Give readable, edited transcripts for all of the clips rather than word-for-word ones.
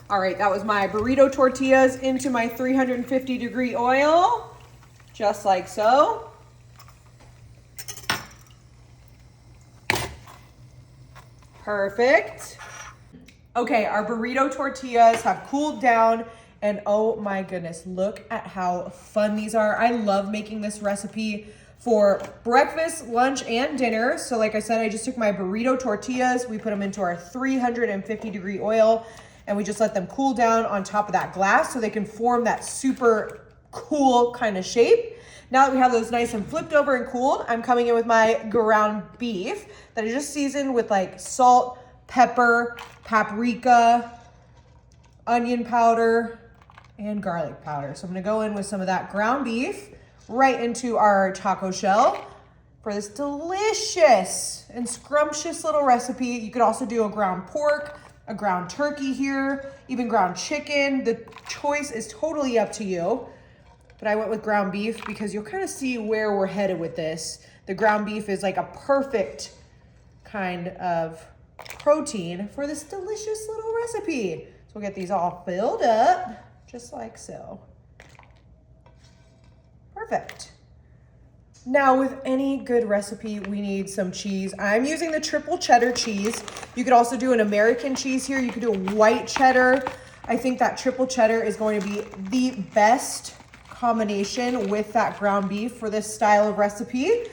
All right, that was my burrito tortillas into my 350-degree oil, just like so. Perfect. Okay, our burrito tortillas have cooled down, and oh my goodness, look at how fun these are. I love making this recipe for breakfast, lunch, and dinner. So like I said, I just took my burrito tortillas, we put them into our 350-degree oil, and we just let them cool down on top of that glass so they can form that super cool kind of shape. Now that we have those nice and flipped over and cooled, I'm coming in with my ground beef that I just seasoned with like salt, pepper, paprika, onion powder, and garlic powder. So I'm gonna go in with some of that ground beef right into our taco shell for this delicious and scrumptious little recipe. You could also do a ground pork, a ground turkey here, even ground chicken. The choice is totally up to you. But I went with ground beef because you'll kind of see where we're headed with this. The ground beef is like a perfect kind of protein for this delicious little recipe. So we'll get these all filled up, just like so. Perfect. Now with any good recipe, we need some cheese. I'm using the triple cheddar cheese. You could also do an American cheese here. You could do a white cheddar. I think that triple cheddar is going to be the best combination with that ground beef for this style of recipe.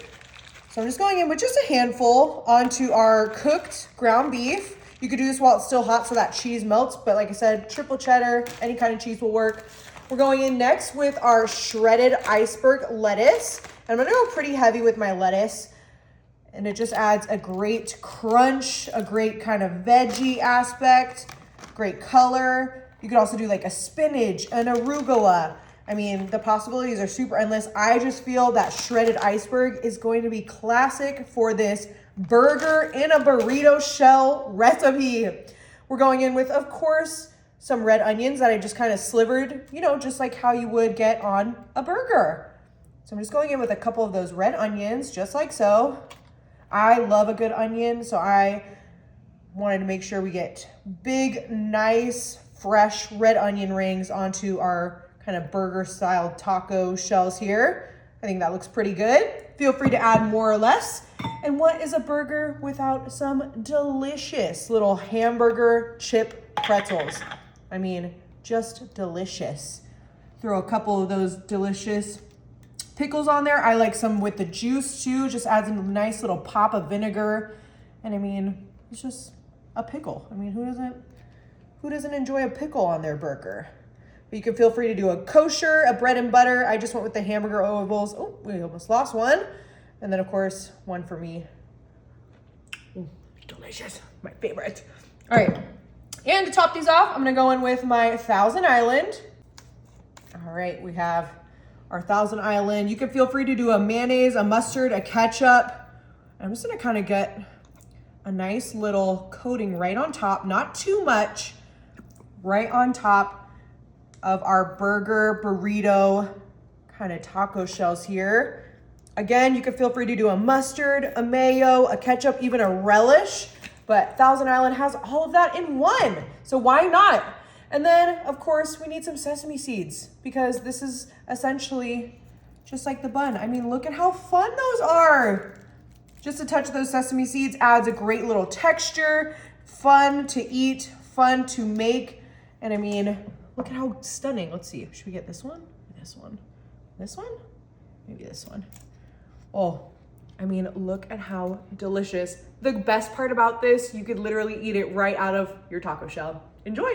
So I'm just going in with just a handful onto our cooked ground beef. You could do this while it's still hot so that cheese melts, but like I said, triple cheddar, any kind of cheese will work. We're going in next with our shredded iceberg lettuce. And I'm gonna go pretty heavy with my lettuce, and it just adds a great crunch, a great kind of veggie aspect, great color. You could also do like a spinach, an arugula. I mean, the possibilities are super endless. I just feel that shredded iceberg is going to be classic for this burger in a burrito shell recipe. We're going in with, of course, some red onions that I just kind of slivered, you know, just like how you would get on a burger. So I'm just going in with a couple of those red onions, just like so. I love a good onion, so I wanted to make sure we get big, nice, fresh red onion rings onto our kind of burger style taco shells here. I think that looks pretty good. Feel free to add more or less. And what is a burger without some delicious little hamburger chip pretzels? I mean, just delicious. Throw a couple of those delicious pickles on there. I like some with the juice too, just adds a nice little pop of vinegar. And I mean, it's just a pickle. I mean, who doesn't enjoy a pickle on their burger? But you can feel free to do a kosher, a bread and butter. I just went with the hamburger ovals. Oh, we almost lost one. And then of course, one for me. Ooh, delicious, my favorite. All right, and to top these off, I'm gonna go in with my Thousand Island. All right, we have our Thousand Island. You can feel free to do a mayonnaise, a mustard, a ketchup. I'm just gonna kind of get a nice little coating right on top, not too much, right on top of our burger burrito kind of taco shells here. Again, you can feel free to do a mustard, a mayo, a ketchup, even a relish, but Thousand Island has all of that in one. So why not? And then, of course, we need some sesame seeds because this is essentially just like the bun. I mean, look at how fun those are. Just a touch of those sesame seeds adds a great little texture, fun to eat, fun to make. And I mean, look at how stunning. Let's see, should we get this one? This one? This one? Maybe this one. Oh, I mean, look at how delicious. The best part about this, you could literally eat it right out of your taco shell. Enjoy.